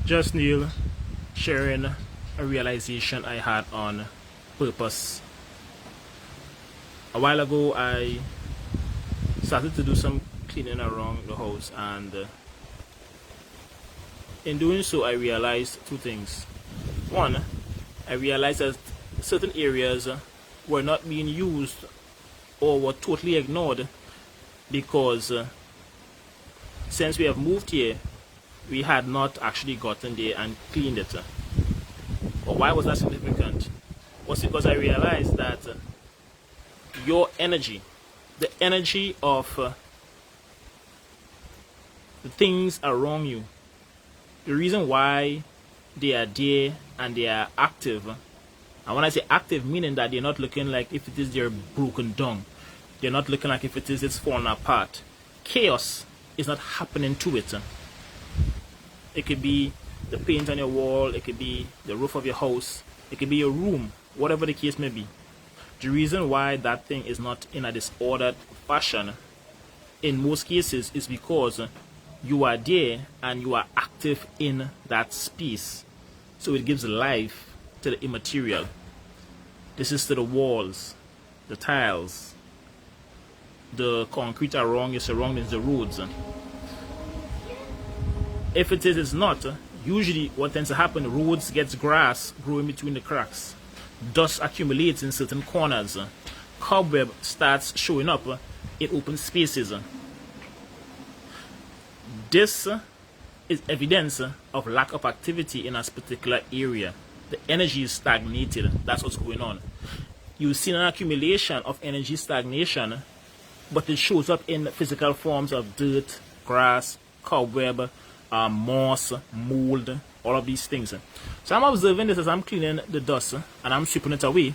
Just Neal sharing a realization I had on purpose. A while ago, I started to do some cleaning around the house, and in doing so, I realized two things. One, I realized that certain areas were not being used or were totally ignored because since we have moved here, we had not actually gotten there and cleaned it. But why was that significant? Was because I realized that your energy, the energy of the things around you, the reason why they are there and they are active, and when I say active, meaning that they're not looking like if it is they're broken down, they're not looking like if it is it's falling apart. Chaos is not happening to it. It could be the paint on your wall, it could be the roof of your house, it could be your room, whatever the case may be. The reason why that thing is not in a disordered fashion in most cases is because you are there and you are active in that space. So it gives life to the immaterial. This is to the walls, the tiles, the concrete around your surroundings, the roads. If it is, it's not. Usually what tends to happen, roads gets grass growing between the cracks. Dust accumulates in certain corners. Cobweb starts showing up in open spaces. This is evidence of lack of activity in a particular area. The energy is stagnated. That's what's going on. You see an accumulation of energy stagnation, but it shows up in physical forms of dirt, grass, cobweb, moss, mold, all of these things. So I'm observing this as I'm cleaning the dust and I'm sweeping it away.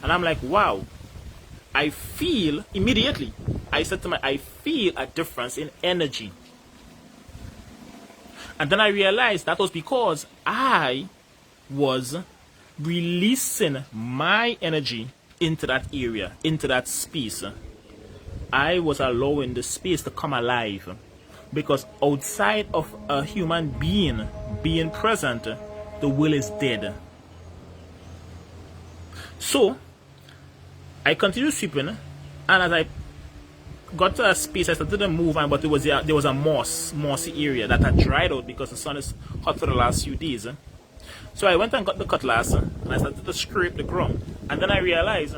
And I'm like, wow, I feel immediately. I said to I feel a difference in energy. And then I realized that was because I was releasing my energy into that area, into that space. I was allowing the space to come alive. Because outside of a human being being present, the will is dead. So, I continued sweeping, and as I got to a space, I started to move, but there was a mossy area that had dried out because the sun is hot for the last few days. So I went and got the cutlass, and I started to scrape the ground. And then I realized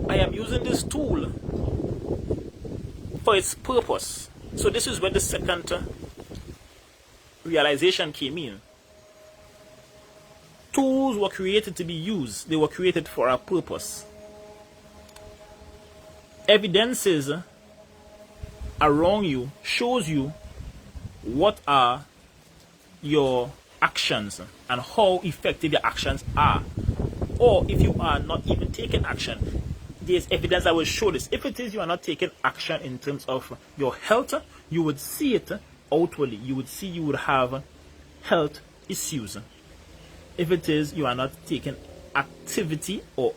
I am using this tool for its purpose. So this is where the second realization came in. Tools were created to be used. They were created for a purpose. Evidences around you shows you what are your actions and how effective your actions are. Or if you are not even taking action, there's evidence that will show this. If it is you are not taking action in terms of your health, you would see it outwardly. You would see you would have health issues. If it is you are not taking activity or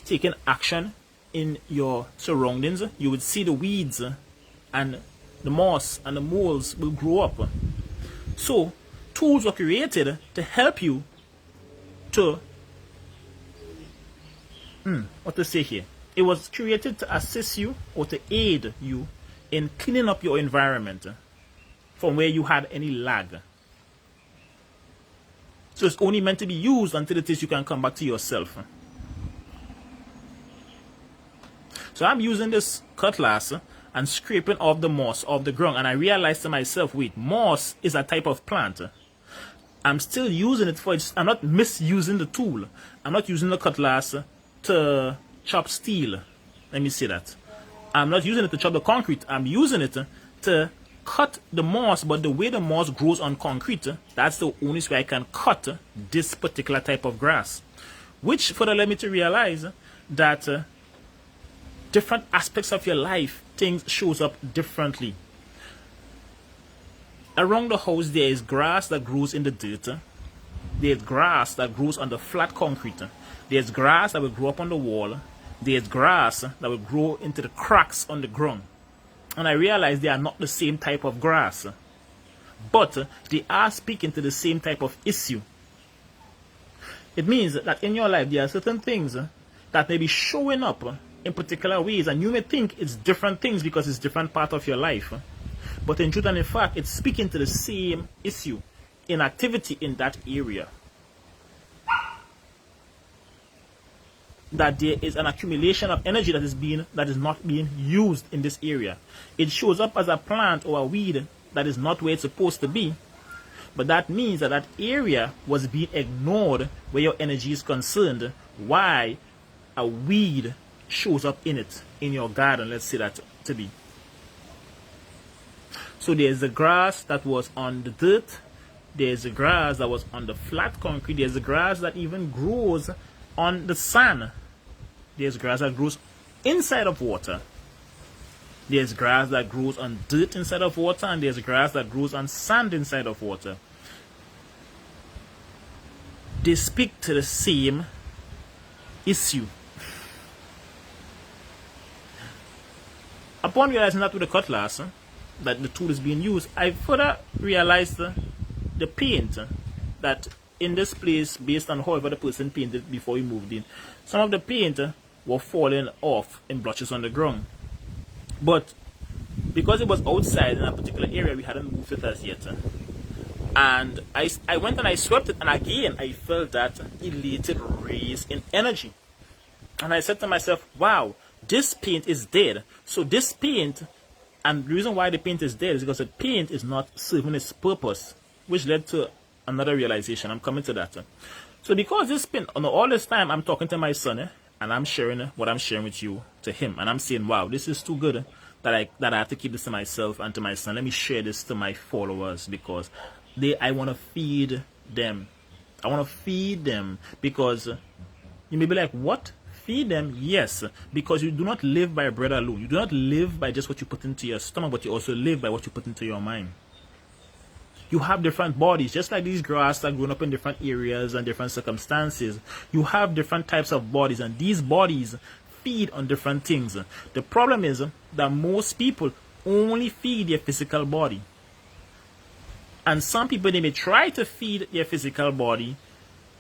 taking action in your surroundings, you would see the weeds and the moss and the molds will grow up. So tools were created to help you to what to say here. It was created to assist you or to aid you in cleaning up your environment from where you had any lag. So it's only meant to be used until it is you can come back to yourself. So I'm using this cutlass and scraping off the moss off the ground, and I realized to myself, wait, moss is a type of plant. I'm still using it for it. I'm not misusing the tool. I'm not using the cutlass to chop steel. Let me say that. I'm not using it to chop the concrete. I'm using it to cut the moss, but the way the moss grows on concrete, that's the only way I can cut this particular type of grass. Which further led me to realize that different aspects of your life, things shows up differently. Around the house, there is grass that grows in the dirt. There's grass that grows on the flat concrete. There's grass that will grow up on the wall. There's grass that will grow into the cracks on the ground. And I realized they are not the same type of grass. but they are speaking to the same type of issue. It means that in your life there are certain things that may be showing up in particular ways, and you may think it's different things because it's different part of your life, but in truth and in fact it's speaking to the same issue, inactivity in that area. That there is an accumulation of energy that is not being used in this area. It shows up as a plant or a weed that is not where it's supposed to be, but that means that that area was being ignored where your energy is concerned. Why a weed shows up in it, in your garden, let's say that to be. So there's the grass that was on the dirt, there's the grass that was on the flat concrete, there's the grass that even grows on the sand, there's grass that grows inside of water, there's grass that grows on dirt inside of water, and there's grass that grows on sand inside of water. They speak to the same issue. Upon realizing that with the cutlass, that the tool is being used, I further realized the paint that in this place, based on however the person painted before he moved in, some of the paint were falling off in blotches on the ground. But because it was outside in a particular area, we hadn't moved it as yet. And I went and I swept it, and again I felt that elated raise in energy. And I said to myself, wow, this paint is dead. So this paint, and the reason why the paint is dead is because the paint is not serving its purpose, which led to another realization. I'm coming to that. So because this paint, all this time I'm talking to my son, and I'm sharing what I'm sharing with you to him, and I'm saying, wow, this is too good that I have to keep this to myself and to my son. Let me share this to my followers because I want to feed them. I want to feed them because you may be like, what? Feed them? Yes, because you do not live by bread alone. You do not live by just what you put into your stomach, but you also live by what you put into your mind. You have different bodies, just like these grass are growing up in different areas and different circumstances. You have different types of bodies, and these bodies feed on different things. The problem is that most people only feed their physical body. And some people, they may try to feed their physical body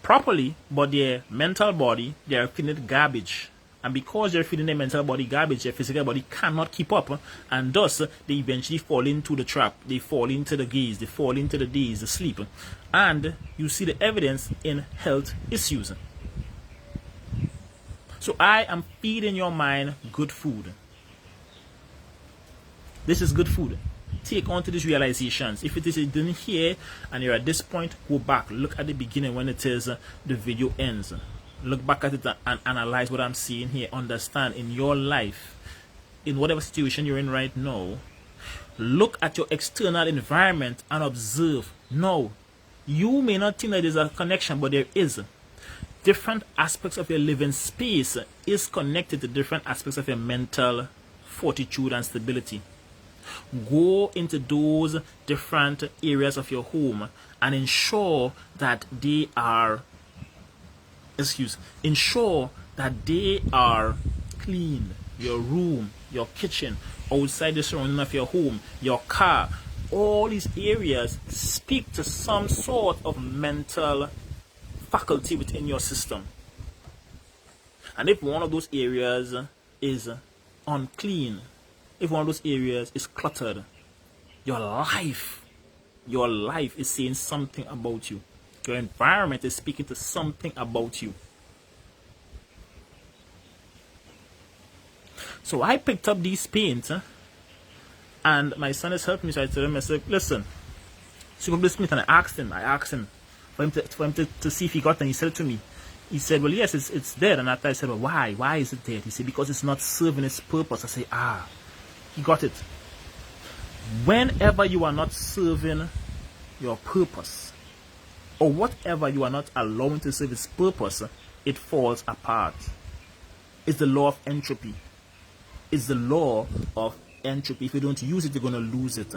properly, but their mental body, they are feeding it garbage. And because they're feeding their mental body garbage, their physical body cannot keep up, and thus they eventually fall into the trap. They fall into the gaze, they fall into the daze, the sleep. And you see the evidence in health issues. So I am feeding your mind good food. This is good food. Take on to these realizations. If it is you didn't hear and you're at this point, go back. Look at the beginning when it is the video ends. Look back at it and analyze what I'm seeing here. Understand in your life, in whatever situation you're in right now, look at your external environment and observe. No, you may not think that there's a connection, but there is. Different aspects of your living space is connected to different aspects of your mental fortitude and stability. Go into those different areas of your home and ensure that they are clean. Your room, your kitchen, outside the surrounding of your home, your car, all these areas speak to some sort of mental faculty within your system. And if one of those areas is unclean, if one of those areas is cluttered, your life is saying something about you. Your environment is speaking to something about you. So I picked up these paints, and my son is helping me. So I told him, I said, listen, so come this paint, and I asked him for him to see if he got it, and he said it to me. He said, well, yes, it's dead. And after I said, well, why? Why is it dead? He said, because it's not serving its purpose. I say, he got it. Whenever you are not serving your purpose, or whatever you are not allowing to serve its purpose, it falls apart. It's the law of entropy. It's the law of entropy. If you don't use it, you're going to lose it.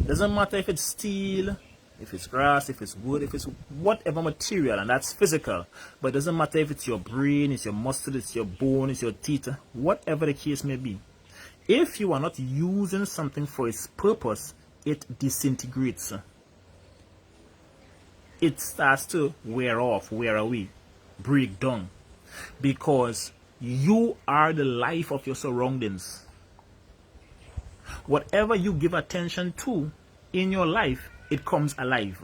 Doesn't matter if it's steel, if it's grass, if it's wood, if it's whatever material, and that's physical. But it doesn't matter if it's your brain, it's your muscle, it's your bone, it's your teeth, whatever the case may be. If you are not using something for its purpose, it disintegrates. It starts to wear off, wear away, break down. Because you are the life of your surroundings. Whatever you give attention to in your life, it comes alive.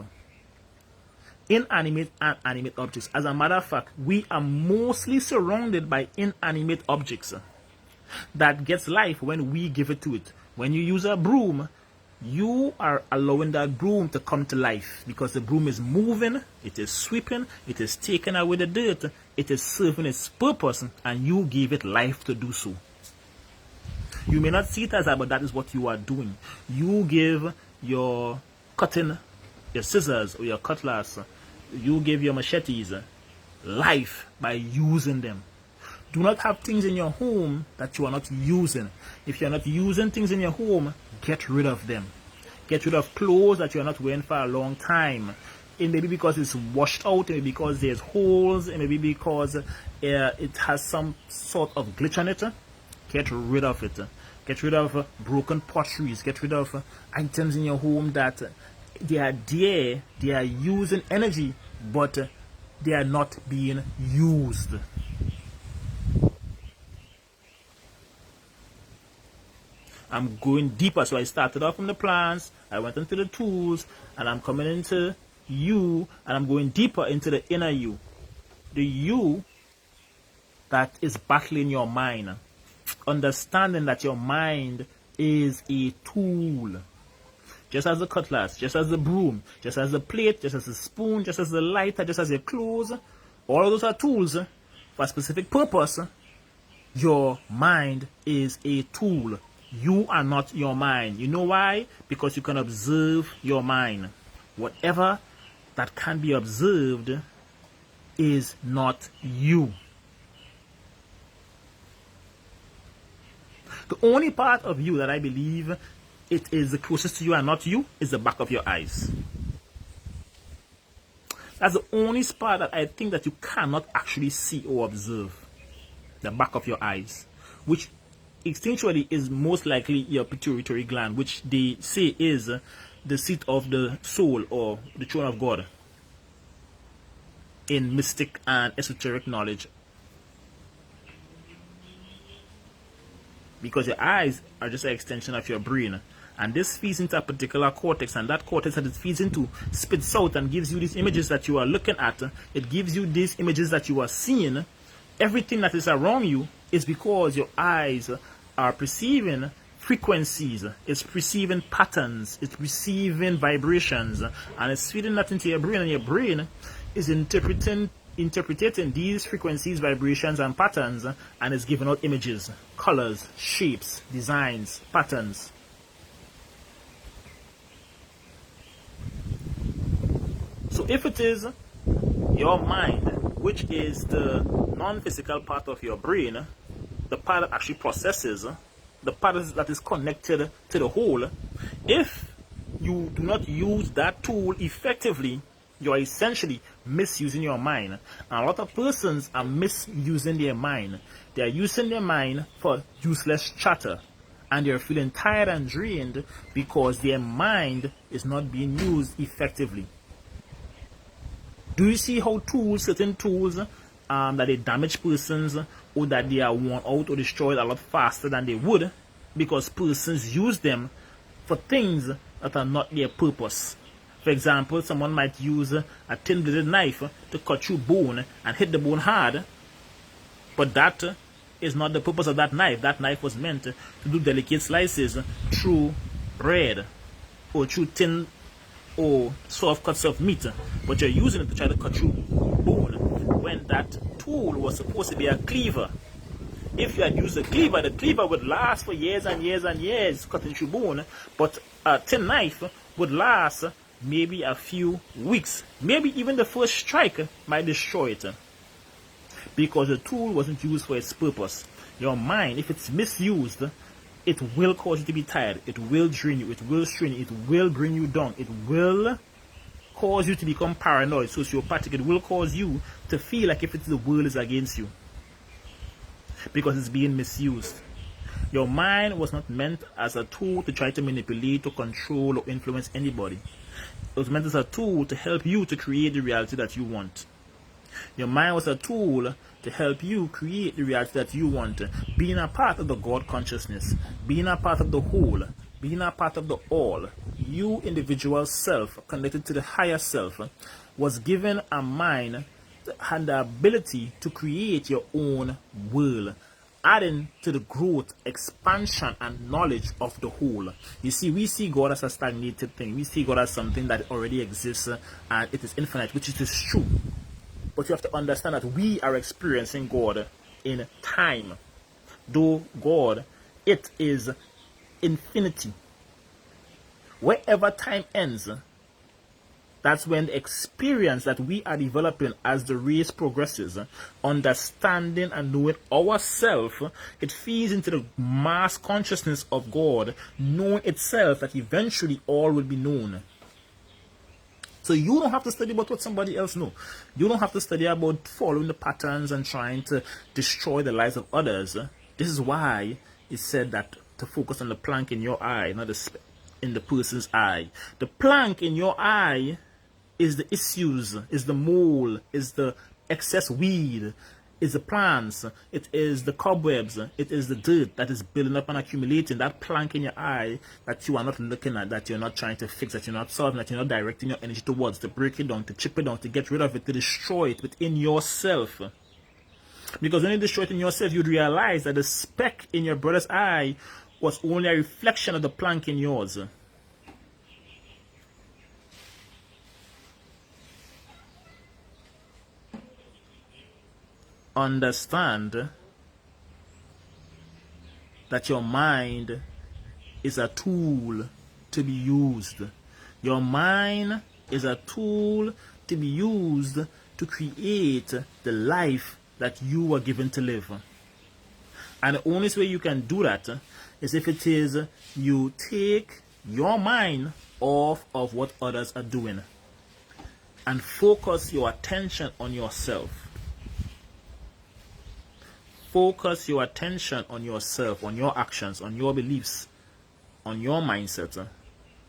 Inanimate and animate objects. As a matter of fact, we are mostly surrounded by inanimate objects that gets life when we give it to it. When you use a broom, you are allowing that broom to come to life because the broom is moving, it is sweeping, it is taking away the dirt, it is serving its purpose, and you give it life to do so. You may not see it as that, but that is what you are doing. You give your cutting, your scissors or your cutlass, you give your machetes life by using them. Do not have things in your home that you are not using. If you are not using things in your home, get rid of them. Get rid of clothes that you are not wearing for a long time. It may be because it's washed out, it may be because there's holes, it may be because it has some sort of glitch on it. Get rid of it. Get rid of broken potteries. Get rid of items in your home that they are there, they are using energy, but they are not being used. I'm going deeper. So I started off from the plants, I went into the tools, and I'm coming into you, and I'm going deeper into the inner you. The you that is battling your mind. Understanding that your mind is a tool. Just as the cutlass, just as the broom, just as the plate, just as the spoon, just as the lighter, just as your clothes. All of those are tools for a specific purpose. Your mind is a tool. You are not your mind. You know why? Because you can observe your mind. Whatever that can be observed is not you. The only part of you that I believe it is the closest to you and not you is the back of your eyes. That's the only spot that I think that you cannot actually see or observe. The back of your eyes, which instinctually is most likely your pituitary gland, which they say is the seat of the soul or the throne of God in mystic and esoteric knowledge. Because your eyes are just an extension of your brain, and this feeds into a particular cortex, and that cortex that it feeds into spits out and gives you these images that you are looking at. It gives you these images that you are seeing. Everything that is around you is because your eyes are perceiving frequencies, it's perceiving patterns, it's receiving vibrations, and it's feeding that into your brain, and your brain is interpreting these frequencies, vibrations, and patterns, and it's giving out images, colors, shapes, designs, patterns. So if it is your mind, which is the non-physical part of your brain, the part that actually processes, the part that is connected to the whole, if you do not use that tool effectively, you are essentially misusing your mind. And a lot of persons are misusing their mind. They are using their mind for useless chatter, and they are feeling tired and drained because their mind is not being used effectively. Do you see how certain tools that they damage persons, or that they are worn out or destroyed a lot faster than they would, because persons use them for things that are not their purpose? For example, someone might use a thin-bladed knife to cut through bone and hit the bone hard, but that is not the purpose of that knife. That knife was meant to do delicate slices through bread or through thin or soft cuts of meat, but you're using it to try to cut through bone when that tool was supposed to be a cleaver. If you had used the cleaver would last for years and years and years cutting through bone, but a tin knife would last maybe a few weeks. Maybe even the first strike might destroy it, because the tool wasn't used for its purpose. Your mind, if it's misused, it will cause you to be tired, it will drain you, it will strain you, it will bring you down, it will cause you to become paranoid, sociopathic. It will cause you to feel like if it's the world is against you, because it's being misused. Your mind was not meant as a tool to try to manipulate or control or influence anybody. It was meant as a tool to help you to create the reality that you want. Your mind was a tool to help you create the reality that you want. Being a part of the God consciousness, being a part of the whole, being a part of the all, you individual self connected to the higher self was given a mind and the ability to create your own world, adding to the growth, expansion, and knowledge of the whole. You see, we see God as a stagnated thing. We see God as something that already exists and it is infinite, which is true. But you have to understand that we are experiencing God in time. Though God, it is infinity. Wherever time ends, that's when the experience that we are developing as the race progresses, understanding and knowing ourselves, it feeds into the mass consciousness of God, knowing itself that eventually all will be known. So you don't have to study about what somebody else knows. You don't have to study about following the patterns and trying to destroy the lives of others. This is why it's said that to focus on the plank in your eye, not in the person's eye. The plank in your eye is the issues, is the mole, is the excess weed, is the plants, it is the cobwebs, it is the dirt that is building up and accumulating. That plank in your eye that you are not looking at, that you're not trying to fix, that you're not solving, that you're not directing your energy towards, to break it down, to chip it down, to get rid of it, to destroy it within yourself. Because when you destroy it in yourself, you'd realize that the speck in your brother's eye was only a reflection of the plank in yours. Understand that your mind is a tool to be used. Your mind is a tool to be used to create the life that you were given to live. And the only way you can do that is if it is you take your mind off of what others are doing and focus your attention on yourself. Focus your attention on yourself, on your actions, on your beliefs, on your mindset.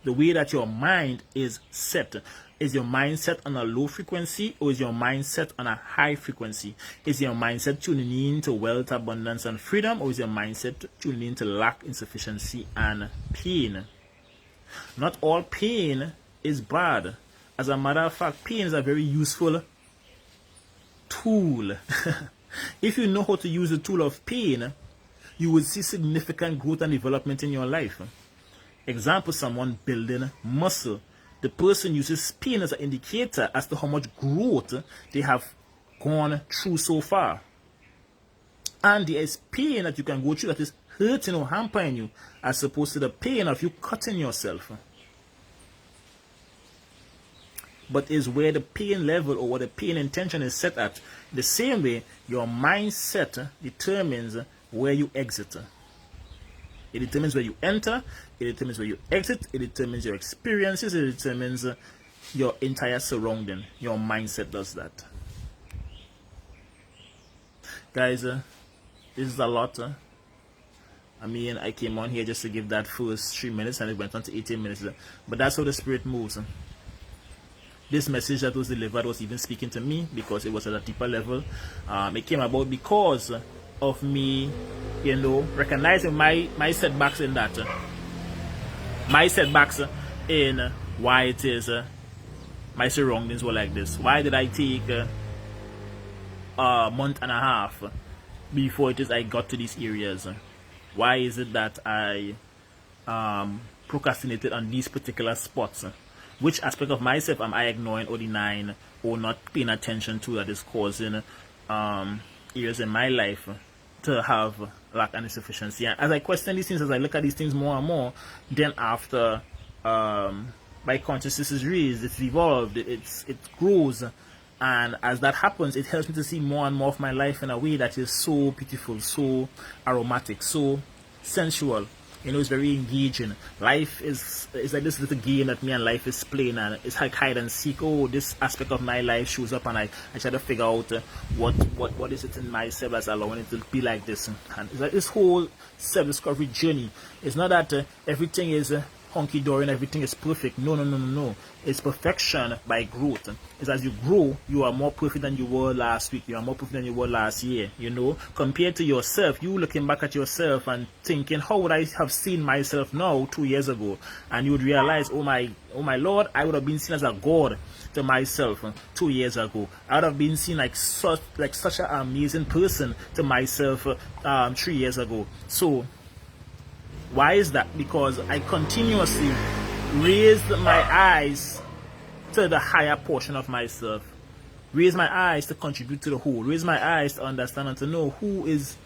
The way that your mind is set. Is your mindset on a low frequency or is your mindset on a high frequency? Is your mindset tuning in to wealth, abundance, and freedom, or is your mindset tuning in to lack, insufficiency, and pain? Not all pain is bad. As a matter of fact, pain is a very useful tool. If you know how to use the tool of pain, you will see significant growth and development in your life. Example, someone building muscle. The person uses pain as an indicator as to how much growth they have gone through so far. And there is pain that you can go through that is hurting or hampering you, as opposed to the pain of you cutting yourself. But is where the pain level or what the pain intention is set at. The same way, your mindset determines where you exit. It determines where you enter, it determines where you exit, it determines your experiences, it determines your entire surrounding. Your mindset does that. Guys, this is a lot. I mean, I came on here just to give that first 3 minutes and it went on to 18 minutes. But that's how the spirit moves. This message that was delivered was even speaking to me because it was at a deeper level. It came about because of me, recognizing my setbacks in that. My setbacks in why it is my surroundings were like this. Why did I take a month and a half before it is I got to these areas? Why is it that I procrastinated on these particular spots? Which aspect of myself am I ignoring or denying or not paying attention to that is causing areas in my life to have lack and insufficiency? And as I question these things, as I look at these things more and more, then after my consciousness is raised, it's evolved, it grows, and as that happens, it helps me to see more and more of my life in a way that is so beautiful, so aromatic, so sensual, You know, it's very engaging. Life is like this little game that me and life is playing, and it's like hide and seek. Oh, this aspect of my life shows up, and I try to figure out what is it in myself that's allowing it to be like this. And it's like this whole self-discovery journey. It's not that everything is hunky-dory and everything is perfect. No. It's perfection by growth. It's as you grow, you are more perfect than you were last week. You are more perfect than you were last year. You know, compared to yourself, you looking back at yourself and thinking, how would I have seen myself now 2 years ago? And you would realize, oh my Lord, I would have been seen as a god to myself 2 years ago. I would have been seen like such an amazing person to myself 3 years ago. So why is that? Because I continuously raised my eyes to the higher portion of myself. Raise my eyes to contribute to the whole. Raise my eyes to understand and to know who is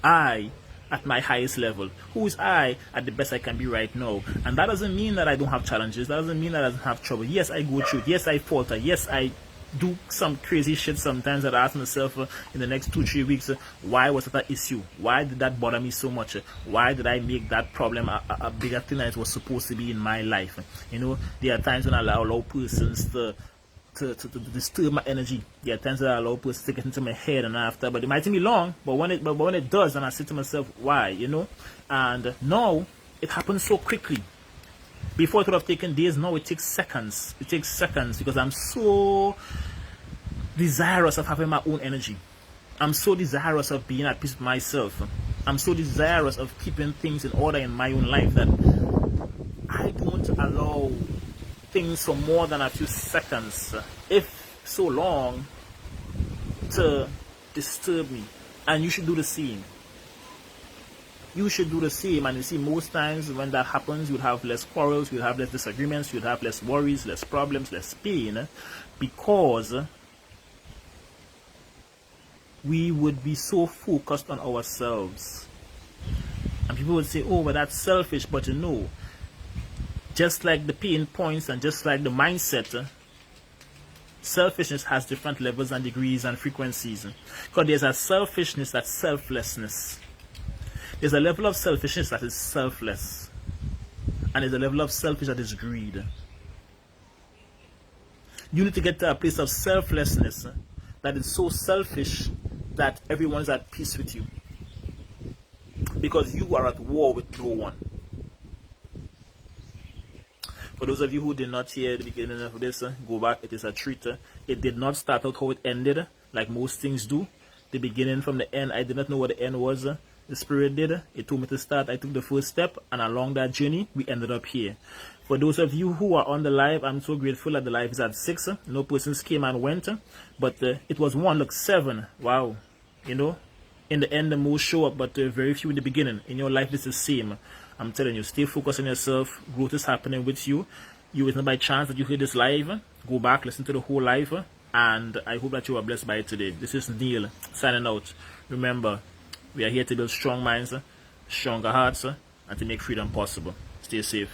I at my highest level. Who is I at the best I can be right now? And that doesn't mean that I don't have challenges. That doesn't mean that I don't have trouble. Yes, I go through it. Yes, I falter. Yes, I do some crazy shit sometimes that I ask myself in the next 2-3 weeks, why was that an issue? Why did that bother me so much? Why did I make that problem a bigger thing than it was supposed to be in my life? You know, there are times when I allow persons to disturb my energy. There are times that I allow persons to get into my head and after, but it might take me long, but when it does, and I say to myself, why? You know, and now it happens so quickly. Before it would have taken days, now it takes seconds. It takes seconds because I'm so desirous of having my own energy. I'm so desirous of being at peace with myself. I'm so desirous of keeping things in order in my own life that I don't allow things for more than a few seconds, if so long, to disturb me. And you should do the same. You should do the same. And you see, most times when that happens, you'll have less quarrels, you'll have less disagreements, you'll have less worries, less problems, less pain, because we would be so focused on ourselves. And people would say, oh, but that's selfish. But you know, just like the pain points and just like the mindset, selfishness has different levels and degrees and frequencies. Because there's a selfishness that's selflessness. There's a level of selfishness that is selfless. And there's a level of selfishness that is greed. You need to get to a place of selflessness that is so selfish that everyone is at peace with you. Because you are at war with no one. For those of you who did not hear the beginning of this, go back. It is a treat. It did not start out how it ended, like most things do. The beginning from the end, I did not know what the end was. The Spirit did. It told me to start. I took the first step, and along that journey, we ended up here. For those of you who are on the live, I'm so grateful that the live is at 6. No persons came and went, but it was 1. Look, 7. Wow. You know, in the end, the most show up, but very few in the beginning. In your life, it's the same. I'm telling you, stay focused on yourself. Growth is happening with you. It's not by chance that you hear this live. Go back, listen to the whole live, and I hope that you are blessed by it today. This is Neal signing out. Remember, we are here to build strong minds, stronger hearts, and to make freedom possible. Stay safe.